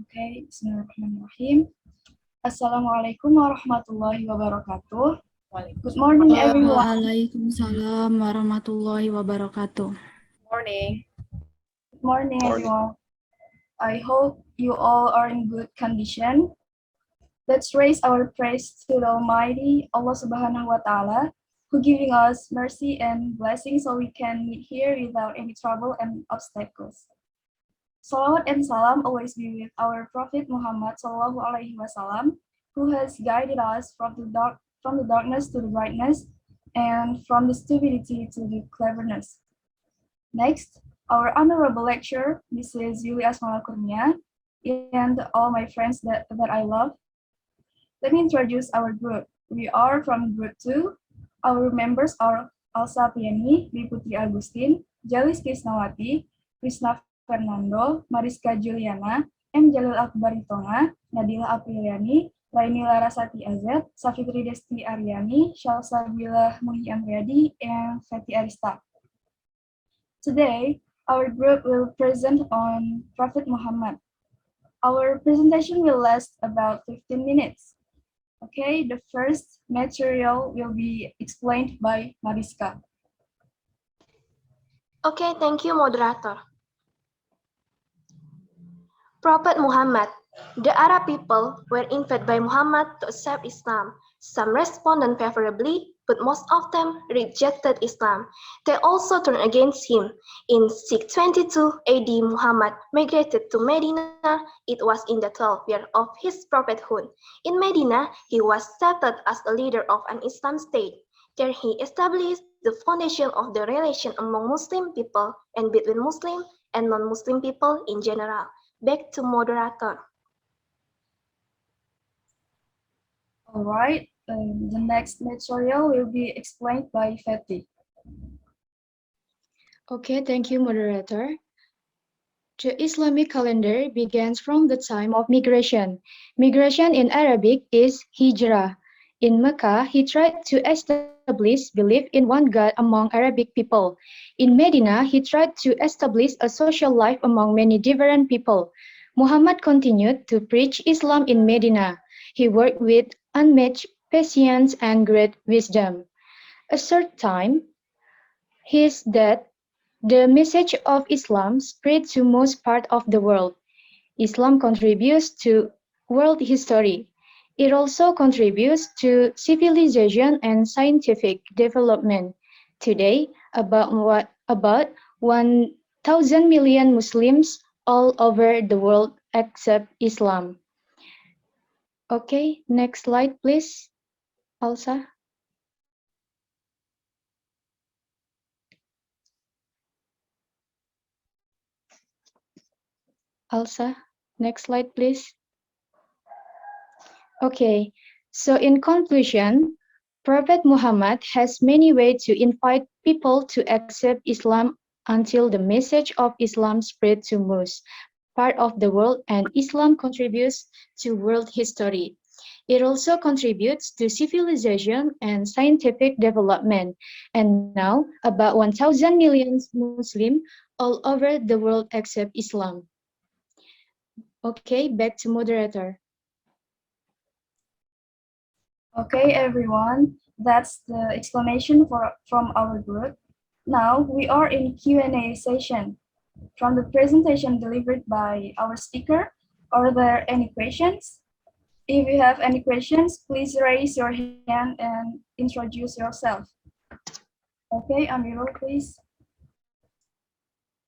Okay, Bismillahirrahmanirrahim. Assalamualaikum warahmatullahi wabarakatuh. Good morning, everyone. Waalaikumsalam warahmatullahi wabarakatuh. Morning. Good morning, everyone. I hope you all are in good condition. Let's raise our praise to the Almighty Allah Subhanahu wa Ta'ala, who giving us mercy and blessings so we can meet here without any trouble and obstacles. Salawat and salam always be with our Prophet Muhammad Sallallahu Alaihi Wasallam, who has guided us from the darkness to the brightness, and from the stupidity to the cleverness. Next, our honorable lecturer, Mrs. Yuli Asmal Kurnia, and all my friends that I love. Let me introduce our group. We are from Group 2. Our members are Alsa Piani, Putri Agustin, Jalis Krisnawati, Krishna Fernando, Mariska Juliana, M. Jalil Akbar Itonga, Nadila Apriliani, Raini Larasati Azet, Safitri Desti Aryani, Shalsabila Muhi Amriadi, and Fatih Arista. Today, our group will present on Prophet Muhammad. Our presentation will last about 15 minutes. Okay, the first material will be explained by Mariska. Okay, thank you, moderator. Prophet Muhammad. The Arab people were invited by Muhammad to accept Islam. Some responded favorably, but most of them rejected Islam. They also turned against him. In 622 AD, Muhammad migrated to Medina. It was in the 12th year of his prophethood. In Medina, he was accepted as a leader of an Islam state. There he established the foundation of the relation among Muslim people and between Muslim and non-Muslim people in general. Back to moderator. All right, the next material will be explained by Fatih. Okay, thank you, moderator. The Islamic calendar begins from the time of migration. Migration in Arabic is hijrah. In Mecca, he tried to establish belief in one God among Arabic people. In Medina, he tried to establish a social life among many different people. Muhammad continued to preach Islam in Medina. He worked with unmatched patience and great wisdom. A short time, his death, the message of Islam spread to most part of the world. Islam contributes to world history. It also contributes to civilization and scientific development. Today, about 1,000 million Muslims all over the world accept Islam. Okay, next slide, please, Alsa. Alsa, next slide, please. Okay, so in conclusion, Prophet Muhammad has many ways to invite people to accept Islam until the message of Islam spread to most part of the world and Islam contributes to world history. It also contributes to civilization and scientific development. And now, about 1,000 million Muslims all over the world accept Islam. Okay, back to moderator. Okay, everyone, that's the explanation from our group. Now we are in Q&A session. From the presentation delivered by our speaker, are there any questions? If you have any questions, please raise your hand and introduce yourself. Okay, Amirul, please.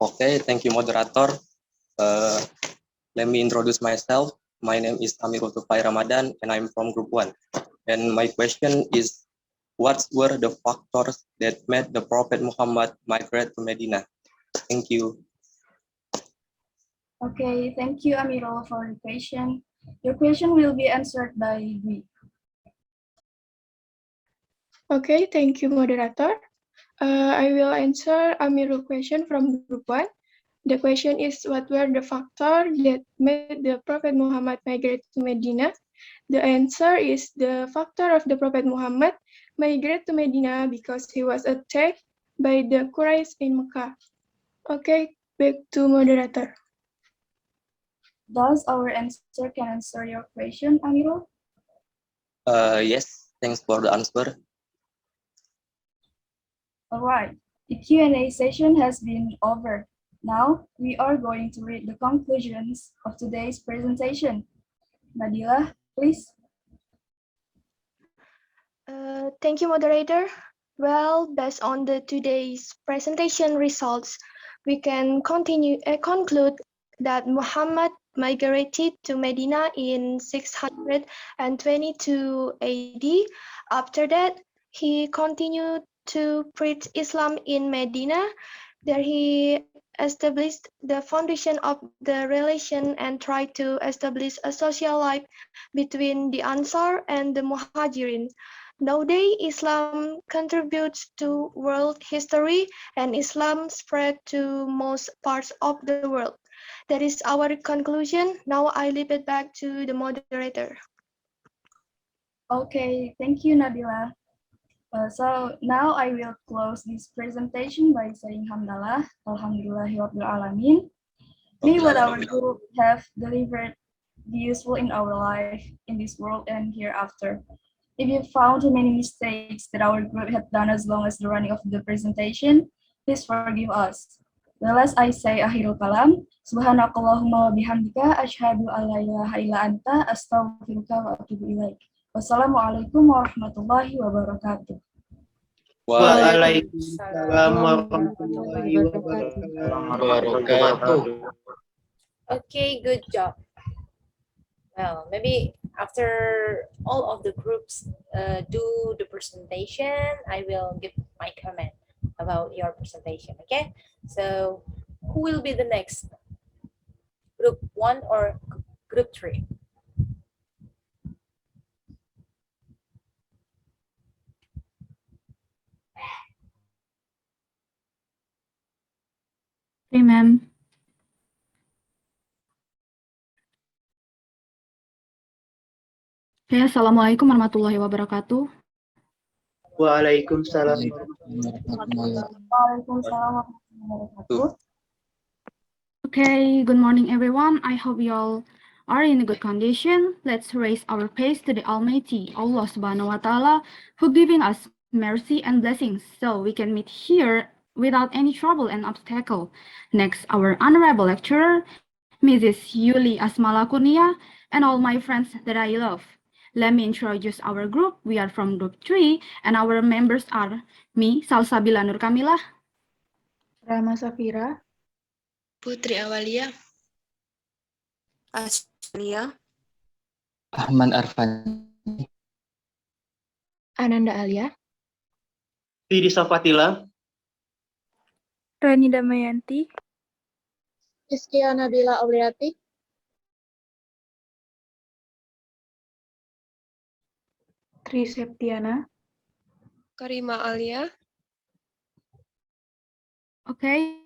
Okay, thank you, moderator. Let me introduce myself. My name is Amirul Tufai Ramadan, and I'm from Group 1. And my question is, what were the factors that made the Prophet Muhammad migrate to Medina? Thank you. Okay, thank you, Amirul, for the question. Your question will be answered by Dwi. Okay, thank you, moderator. I will answer Amirul question from Group 1. The question is, what were the factors that made the Prophet Muhammad migrate to Medina? The answer is the factor of the Prophet Muhammad migrate to Medina because he was attacked by the Quraysh in Mecca. Okay, back to moderator. Does our answer can answer your question, Amirul? Yes, thanks for the answer. All right, the Q&A session has been over. Now, we are going to read the conclusions of today's presentation. Nadila, please. Thank you, moderator. Well, based on the today's presentation results, we can conclude that Muhammad migrated to Medina in 622 AD. After that, he continued to preach Islam in Medina. There he established the foundation of the relation and tried to establish a social life between the Ansar and the Muhajirin. Nowadays, Islam contributes to world history and Islam spread to most parts of the world. That is our conclusion. Now I leave it back to the moderator. Okay, thank you, Nadila. So now I will close this presentation by saying Hamdalah, Alhamdulillahirabbil alamin. May what our group have delivered be useful in our life in this world and hereafter. If you found too many mistakes that our group had done as long as the running of the presentation, please forgive us. The last I say akhirul kalam, subhanakallahumma wa bihamdika asyhadu an la ilaha illa anta astaghfiruka wa atubu ilaik. Wassalamualaikum warahmatullahi wabarakatuh. Waalaikumsalam warahmatullahi wabarakatuh. Okay, good job. Well, maybe after all of the groups do the presentation, I will give my comment about your presentation, okay? So, who will be the next? Group 1 or group 3? Okay, ma'am. Okay, Assalamualaikum warahmatullahi wabarakatuh. Waalaikumsalam. Waalaikumsalam warahmatullahi wabarakatuh. Okay, good morning, everyone. I hope you all are in a good condition. Let's raise our praise to the Almighty Allah Subhanahu wa Ta'ala, who giving us mercy and blessings so we can meet here without any trouble and obstacle. Next, our honorable lecturer, Mrs. Yuli Asmala Kurnia, and all my friends that I love. Let me introduce our group. We are from group 3, and our members are me, Salsabila Nur Kamilah, Rama Safira, Putri Awalia, Aslia, Ahmad Arfan, Ananda Alia, Fidi Safatila, Rani Damayanti, Iskia Nabila Auliati, Tri Septiana, Karima Alia, Okay,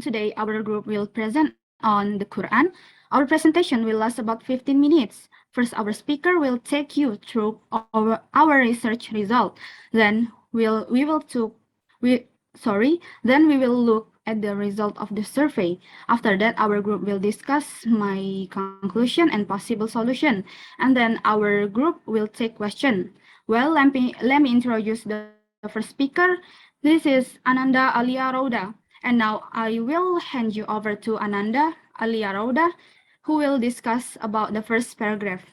today our group will present on the Quran. Our presentation will last about 15 minutes. First, our speaker will take you through our research result. Then we will look at the result of the survey. After that, our group will discuss my conclusion and possible solution. And then our group will take question. Well, let me introduce the first speaker. This is Ananda Alia Rauda. And now I will hand you over to Ananda Alia Rauda, who will discuss about the first paragraph.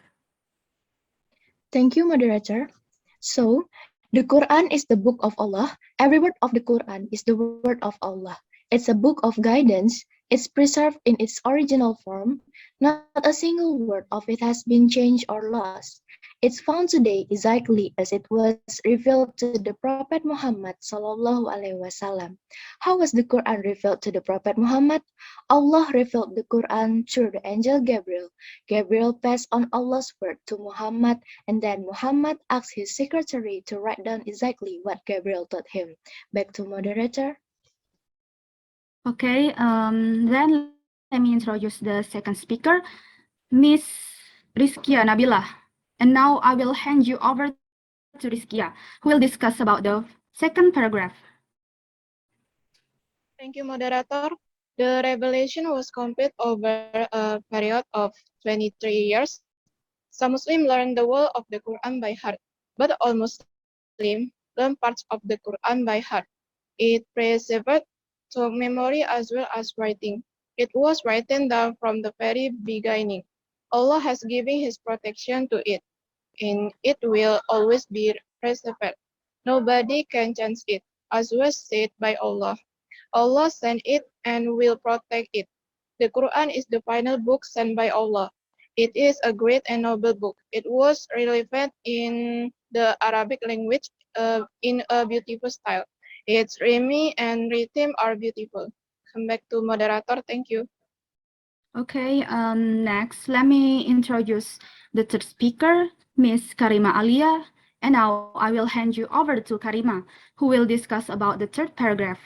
Thank you, moderator. So, the Quran is the book of Allah. Every word of the Quran is the word of Allah. It's a book of guidance. It's preserved in its original form. Not a single word of it has been changed or lost. It's found today exactly as it was revealed to the Prophet Muhammad sallallahu alaihi wasallam. How was the Quran revealed to the Prophet Muhammad? Allah revealed the Quran through the angel Gabriel. Gabriel passed on Allah's word to Muhammad, and then Muhammad asked his secretary to write down exactly what Gabriel taught him. Back to moderator. Okay, then let me introduce the second speaker, Miss Rizkia Nabila. And now I will hand you over to Rizkia, who will discuss about the second paragraph. Thank you, moderator. The revelation was complete over a period of 23 years. Some Muslims learned the whole of the Quran by heart, but all Muslims learn parts of the Quran by heart. It preserved to memory as well as writing. It was written down from the very beginning. Allah has given His protection to it, and it will always be preserved. Nobody can change it, as was said by Allah. Allah sent it and will protect it. The Quran is the final book sent by Allah. It is a great and noble book. It was relevant in the Arabic language in a beautiful style. Its rhyme and rhythm are beautiful. Come back to moderator. Thank you. Okay, next, let me introduce the third speaker, Miss Karima Alia. And now I will hand you over to Karima, who will discuss about the third paragraph.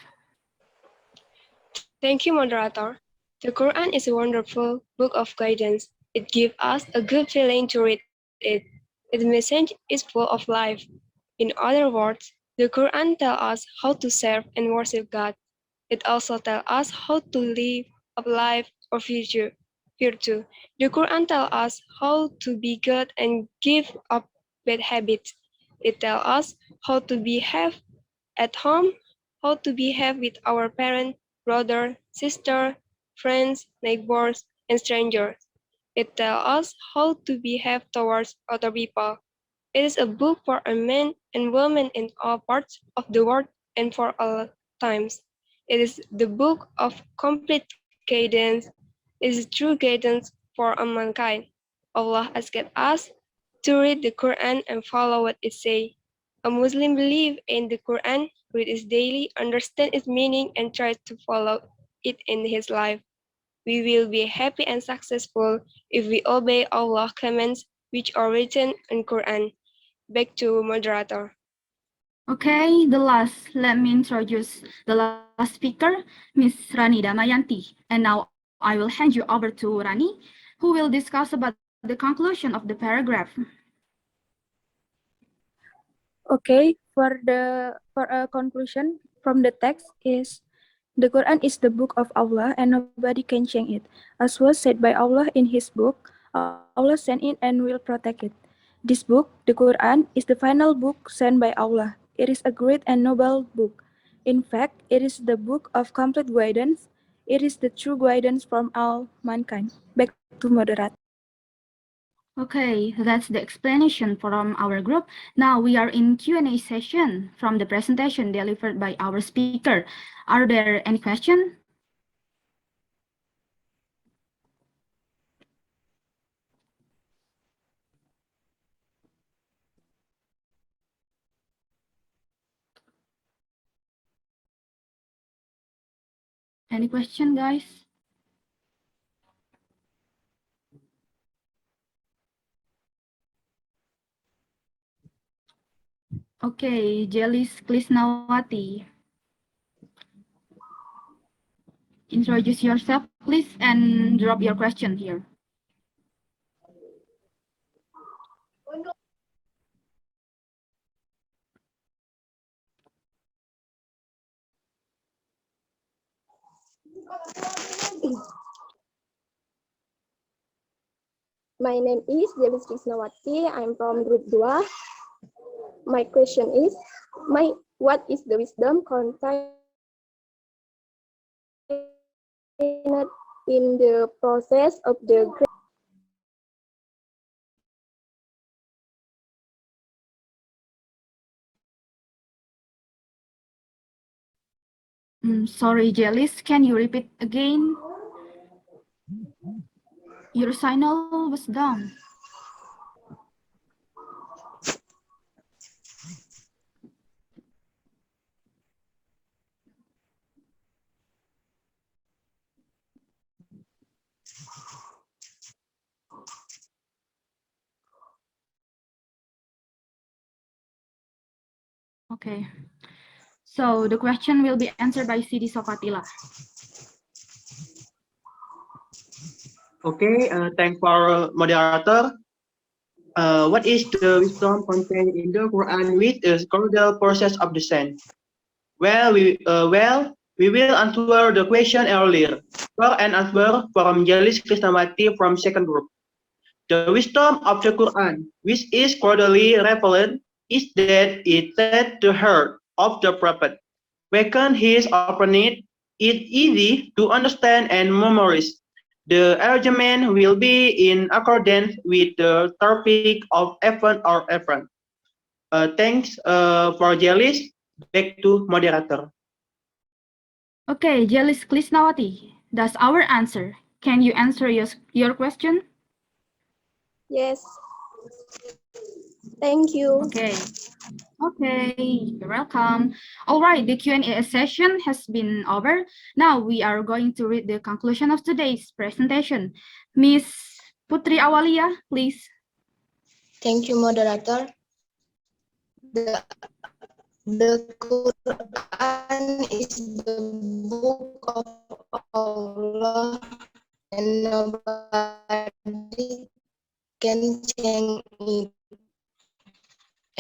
Thank you, moderator. The Quran is a wonderful book of guidance. It gives us a good feeling to read it. Its message is full of life. In other words, the Quran tells us how to serve and worship God. It also tells us how to live a life of virtue. The Quran tells us how to be good and give up bad habits. It tells us how to behave at home, how to behave with our parents, brother, sister, friends, neighbors, and strangers. It tells us how to behave towards other people. It is a book for a man and woman in all parts of the world and for all times. It is the book of complete guidance. It is true guidance for all mankind. Allah asked us to read the Quran and follow what it says. A Muslim believes in the Quran, read it daily, understand its meaning, and try to follow it in his life. We will be happy and successful if we obey Allah's commands which are written in Quran. Back to moderator. Okay, let me introduce the last speaker, Miss Rani Damayanti. And now I will hand you over to Rani, who will discuss about the conclusion of the paragraph. Okay, for a conclusion from the text is the Quran is the book of Allah and nobody can change it. As was said by Allah in His book, Allah sent it and will protect it. This book, the Quran, is the final book sent by Allah. It is a great and noble book. In fact, it is the book of complete guidance. It is the true guidance from all mankind. Back to moderator. Okay, that's the explanation from our group. Now we are in Q&A session from the presentation delivered by our speaker. Are there any questions? Any question, guys? Okay, Jelis Klisnawati. Introduce yourself, please, and drop your question here. My name is Jelis Krisnawati. I'm from Group 2. My question is, what is the wisdom contained in the process of the great? Sorry, Jelis, can you repeat again? Your signal was down. Okay. So the question will be answered by Sidi Sokatila. Okay, thank for moderator. What is the wisdom contained in the Quran with the cordial process of descent? Well, We will answer the question earlier. For an answer from Jelis Krishnamati from second group. The wisdom of the Quran, which is quarterly revealed, is that it set the heart of the prophet, making his opponent it easy to understand and memorize. The argument will be in accordance with the topic of event or event. Thanks for Jelis. Back to moderator. Okay, Jelis Krishnawati, that's our answer. Can you answer your question? Yes. Thank you. Okay, you're welcome. All right, the Q&A session has been over. Now we are going to read the conclusion of today's presentation. Miss Putri Awalia, please. Thank you, moderator. The Quran is the book of Allah and nobody can change it.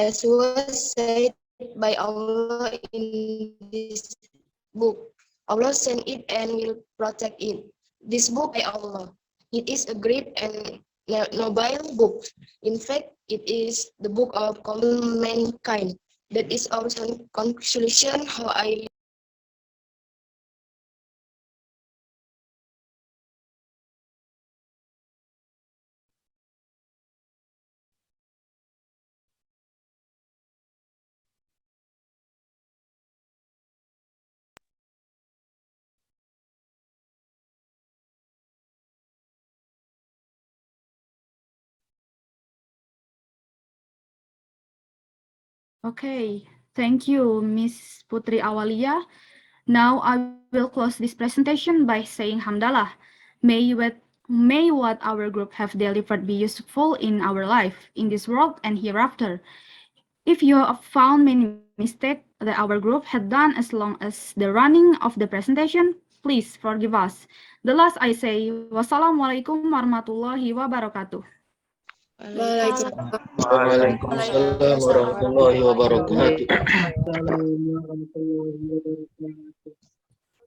As was said by Allah in this book, Allah sent it and will protect it. This book by Allah, it is a great and noble book. In fact, it is the book of common mankind. That is our conclusion how I Okay, thank you, Miss Putri Awalia. Now I will close this presentation by saying Hamdalah. May what our group have delivered be useful in our life, in this world and hereafter. If you have found many mistakes that our group had done as long as the running of the presentation, please forgive us. The last I say, wassalamualaikum warahmatullahi wabarakatuh. Waalaikumsalam warahmatullahi wabarakatuh.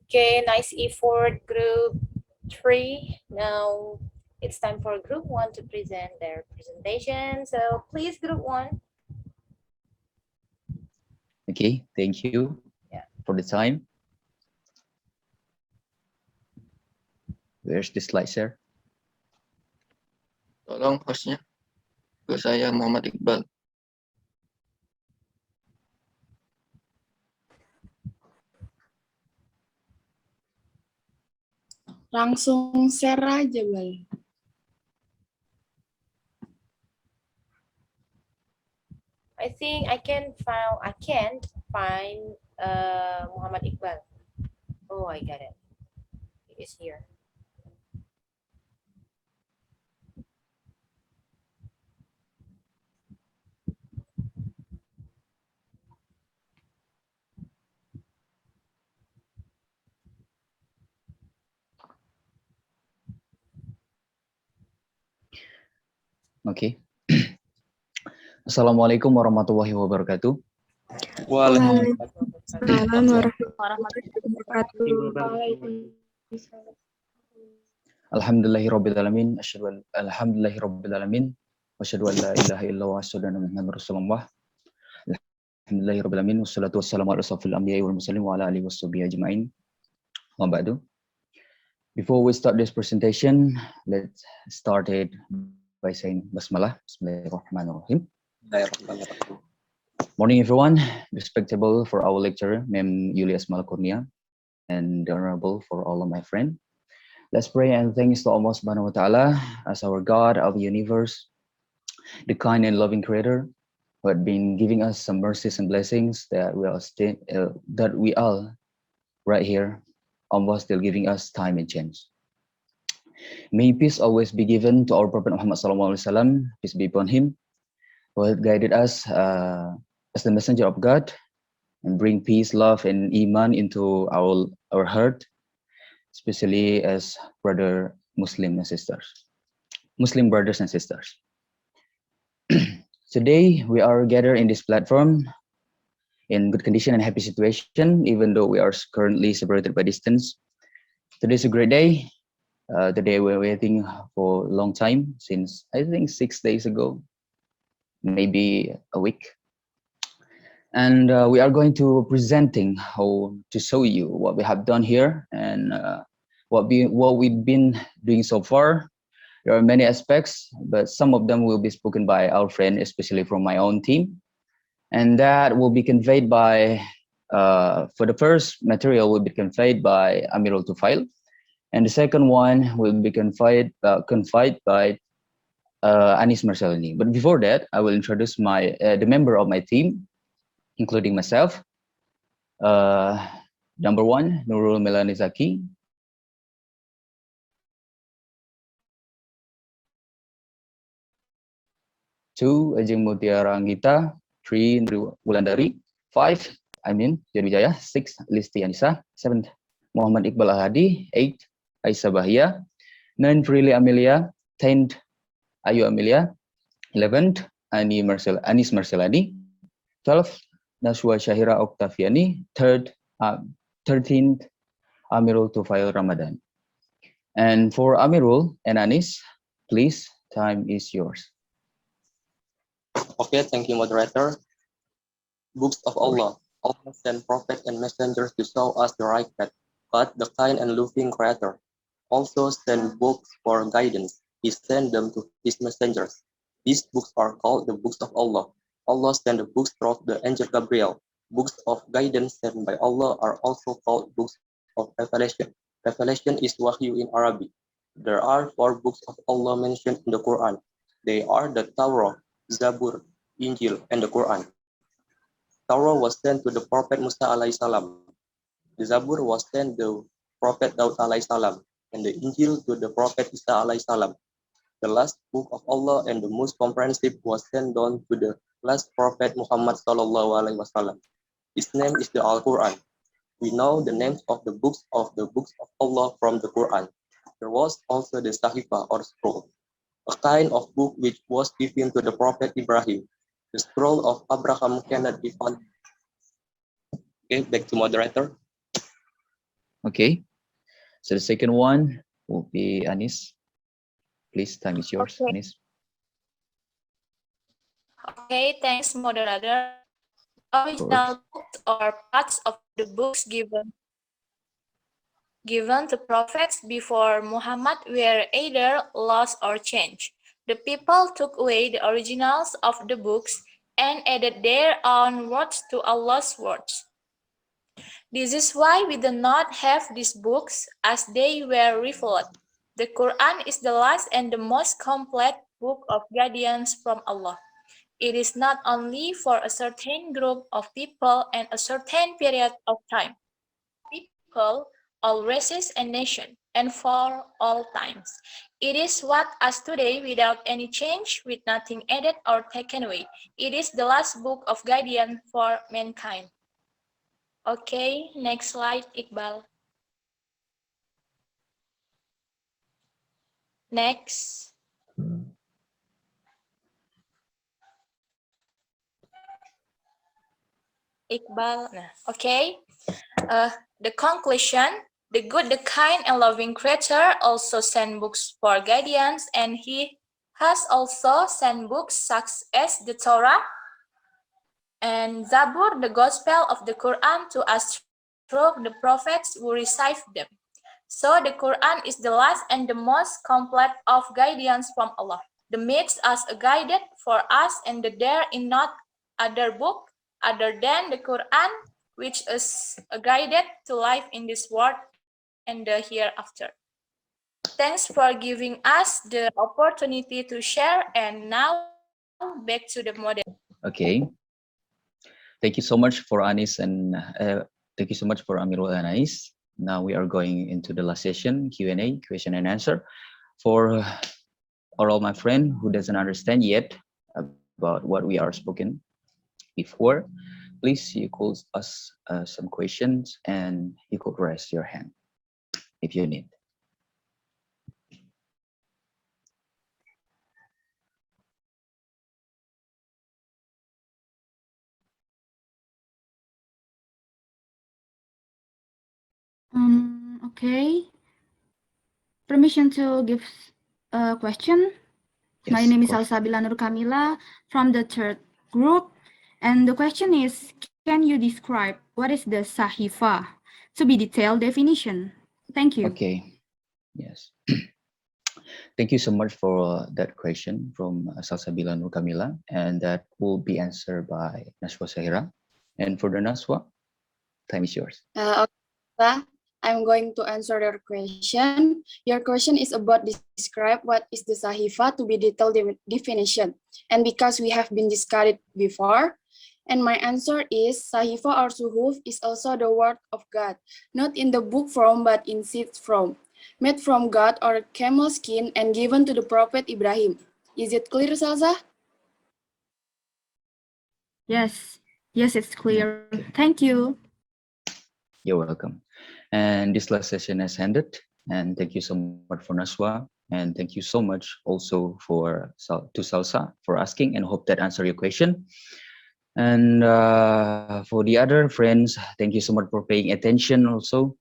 Okay, nice effort, group 3. Now it's time for group 1 to present their presentation. So please, group 1. Okay, thank you for the time. Where's the slide share? Tolong hostnya. Ke saya Muhammad Iqbal. Langsung share aja, Bal. I think I can't find Muhammad Iqbal. Oh, I got it. It is here. Okay. Assalamualaikum warahmatullahi wabarakatuh. Waalaikumsalam warahmatullahi wabarakatuh. Alhamdulillahirabbil alamin. Alhamdulillahirabbil alamin. Wasyhadu an la ilaha illallah wa asyhadu anna Muhammadar Rasulullah. Alhamdulillahirabbil alamin. Wassalatu wassalamu ala asyrafil anbiya'i wal mursalin wa ala alihi washabihi ajmain. Wa ba'du. Before we start this presentation, let's start it by saying basmalah. Bismillahirrahmanirrahim. Morning everyone, respectable for our lecturer, Ma'am Julius Malakurnia, and the honorable for all of my friends. Let's pray and thanks to Allah Subhanahu wa Ta'ala as our God of the universe, the kind and loving creator, who had been giving us some mercies and blessings that we all right here, Allah still giving us time and chance. May peace always be given to our Prophet Muhammad SAW, peace be upon him, who had guided us as the messenger of God and bring peace, love, and iman into our heart, especially as Muslim brothers and sisters. Today we are gathered in this platform in good condition and happy situation, even though we are currently separated by distance. Today's a great day. The day we're waiting for a long time, since I think 6 days ago, maybe a week. And we are going to presenting how to show you what we have done here and what we've been doing so far. There are many aspects, but some of them will be spoken by our friend, especially from my own team. And that will be conveyed by, for the first material will be conveyed by Amirul Tufail. And the second one will be conveyed by Anis Marcelini. But before that, I will introduce the member of my team, including myself. Number one, Nurul Melanizaki. Two, Ajeng Mutiara Anggita. Three, Nuri Wulandari. Five, Amin Jadwijaya. Six, Listi Anissa. Seven, Muhammad Iqbal Ahadi. Eight, Aisyah Bahia. Nine, Prilly Amelia. 10, Ayu Amelia. 11, Anis Marcelani. 12, Naswa Syahira Oktaviani. 13th, Amirul Tufail Ramadan. And for Amirul and Anis, please, time is yours. Okay, thank you, moderator. Books of Allah. Allah sent prophets and messengers to show us the right path, but the kind and loving Creator also sent books for guidance. He sent them to his messengers. These books are called the books of Allah. Allah sent the books through the angel Gabriel. Books of guidance sent by Allah are also called books of revelation. Revelation is wahyu in Arabic. There are 4 books of Allah mentioned in the Quran. They are the Torah, Zabur, Injil, and the Quran. Torah was sent to the Prophet Musa alayhi salam. The Zabur was sent to Prophet Daud alayhi salam, and the Injil to the Prophet Isa alayhi salam. The last book of Allah and the most comprehensive was sent down to the last Prophet Muhammad sallallahu alaihi wasallam. His name is the Al-Quran. We know the names of the books of Allah from the Quran. There was also the Sahifa or scroll, a kind of book which was given to the Prophet Ibrahim. The scroll of Abraham cannot be found. Okay, back to moderator. Okay, so the second one will be Anis. Please, time is yours, Okay. Anis. Okay, thanks, moderator. Original books or parts of the books given to prophets before Muhammad were either lost or changed. The people took away the originals of the books and added their own words to Allah's words. This is why we do not have these books as they were revealed. The Quran is the last and the most complete book of guidance from Allah. It is not only for a certain group of people and a certain period of time. People, all races and nations, and for all times. It is what us today without any change, with nothing added or taken away. It is the last book of guidance for mankind. Okay, next slide, Iqbal. Next. Iqbal. Okay. The conclusion, the good, the kind, and loving Creator also sent books for guidance, and He has also sent books such as the Torah and Zabur, the Gospel of the Quran, to us through the prophets who received them. So the Quran is the last and the most complete of guidance from Allah. The myths as a guided for us, and there is not other book other than the Quran, which is a guided to life in this world and the hereafter. Thanks for giving us the opportunity to share, and now back to the model. Okay. Thank you so much for Anis and thank you so much for Amirul and Anis. Now we are going into the last session, Q&A, question and answer. For all my friend who doesn't understand yet about what we are spoken before, please you could ask some questions and you could raise your hand if you need. Okay. Permission to give a question. My Yes, name of is course. Salsabila Nur Kamila from the third group. And the question is, can you describe what is the Sahifa? To be detailed definition. Thank you. Okay. Yes. Thank you so much for that question from Salsabila Nur Kamila, and that will be answered by Naswa Sahira. And for the Naswa, time is yours. Okay, I'm going to answer your question. Your question is about describe what is the Sahifa to be detailed definition. And because we have been discussed it before, and my answer is Sahifa or Suhuf is also the word of God, not in the book form but in seed form, made from God or camel skin and given to the prophet Ibrahim. Is it clear, Salsa? Yes, it's clear. Okay. Thank you. You're welcome. And this last session has ended. And thank you so much for Naswa. And thank you so much also to Salsa for asking, and hope that answered your question. And for the other friends, thank you so much for paying attention also.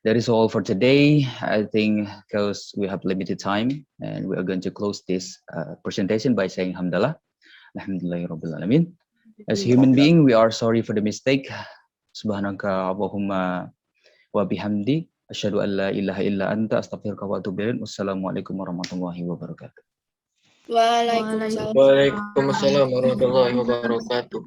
That is all for today. I think because we have limited time, and we are going to close this presentation by saying Alhamdulillah. Alhamdulillahirabbil alamin. As a human being, we are sorry for the mistake. Subhanaka Allahumma wa bihamdi. Asyhadu an la ilaha illa anta astaghfiruka wa atubu ilaik. Wassalamualaikum warahmatullahi wabarakatuh. Waalaikumsalam. Waalaikumsalam warahmatullahi wabarakatuh.